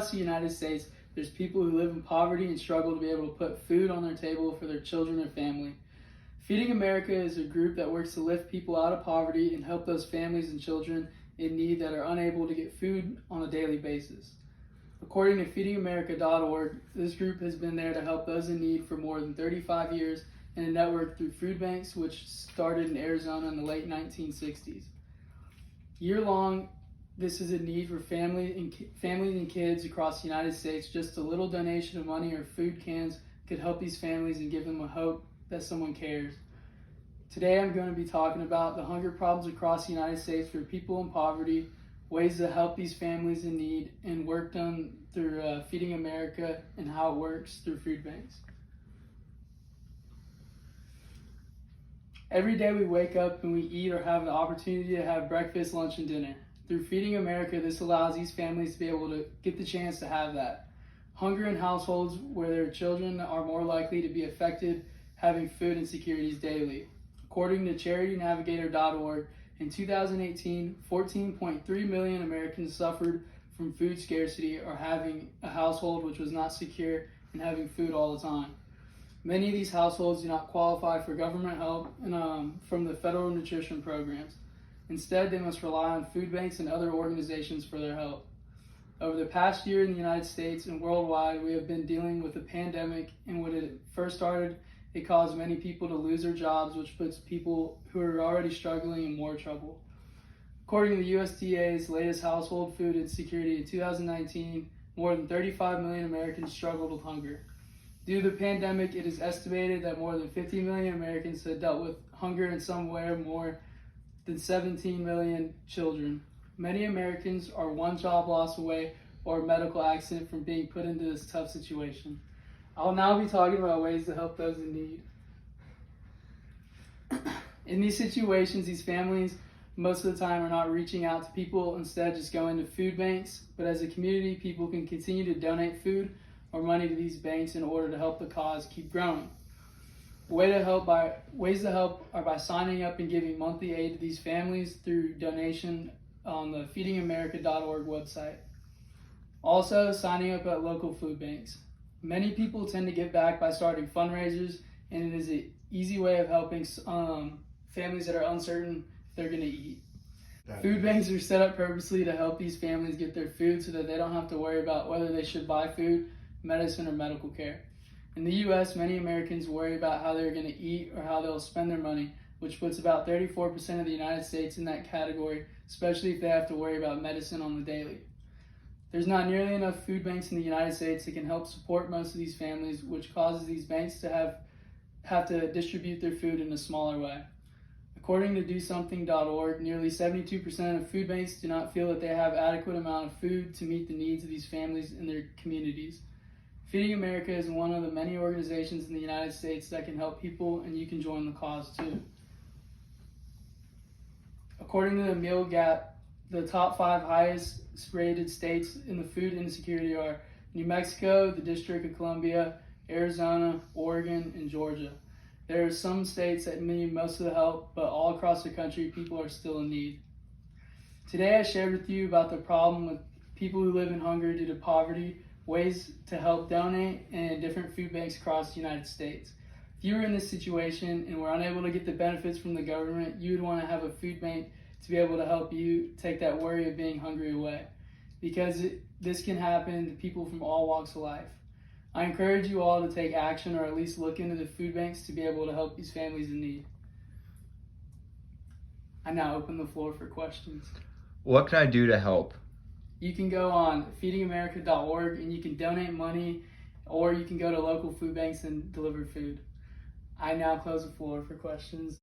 across the United States, there's people who live in poverty and struggle to be able to put food on their table for their children and family. Feeding America is a group that works to lift people out of poverty and help those families and children in need that are unable to get food on a daily basis. According to feedingamerica.org, this group has been there to help those in need for more than 35 years in a network through food banks, which started in Arizona in the late 1960s. Year-long, this is a need for families and kids across the United States. Just a little donation of money or food cans could help these families and give them a hope that someone cares. Today I'm going to be talking about the hunger problems across the United States for people in poverty, ways to help these families in need, and work done through Feeding America and how it works through food banks. Every day we wake up and we eat or have the opportunity to have breakfast, lunch, and dinner. Through Feeding America, this allows these families to be able to get the chance to have that. Hunger in households where their children are more likely to be affected having food insecurities daily. According to CharityNavigator.org, in 2018, 14.3 million Americans suffered from food scarcity or having a household which was not secure and having food all the time. Many of these households do not qualify for government help from the federal nutrition programs. Instead, they must rely on food banks and other organizations for their help. Over the past year in the United States and worldwide, we have been dealing with the pandemic, and when it first started, it caused many people to lose their jobs, which puts people who are already struggling in more trouble. According to the USDA's latest household food insecurity in 2019, more than 35 million Americans struggled with hunger. Due to the pandemic, it is estimated that more than 50 million Americans have dealt with hunger in some way, or more than 17 million children. Many Americans are one job loss away or a medical accident from being put into this tough situation. I'll now be talking about ways to help those in need. In these situations, these families most of the time are not reaching out to people, instead just going to food banks. But as a community, people can continue to donate food or money to these banks in order to help the cause keep growing. Ways to help are by signing up and giving monthly aid to these families through donation on the feedingamerica.org website. Also, signing up at local food banks. Many people tend to give back by starting fundraisers, and it is an easy way of helping families that are uncertain if they're going to eat. Food banks are set up purposely to help these families get their food so that they don't have to worry about whether they should buy food, medicine, or medical care. In the U.S., many Americans worry about how they're going to eat or how they'll spend their money, which puts about 34% of the United States in that category, especially if they have to worry about medicine on the daily. There's not nearly enough food banks in the United States that can help support most of these families, which causes these banks to have to distribute their food in a smaller way. According to DoSomething.org, nearly 72% of food banks do not feel that they have adequate amount of food to meet the needs of these families in their communities. Feeding America is one of the many organizations in the United States that can help people, and you can join the cause too. According to the Meal Gap, the top 5 highest rated states in the food insecurity are New Mexico, the District of Columbia, Arizona, Oregon, and Georgia. There are some states that need most of the help, but all across the country, people are still in need. Today, I shared with you about the problem with people who live in hunger due to poverty, ways to help donate, and different food banks across the United States. If you were in this situation and were unable to get the benefits from the government, you would want to have a food bank to be able to help you take that worry of being hungry away, because this can happen to people from all walks of life. I encourage you all to take action, or at least look into the food banks to be able to help these families in need. I now open the floor for questions. What can I do to help? You can go on feedingamerica.org and you can donate money, or you can go to local food banks and deliver food. I now close the floor for questions.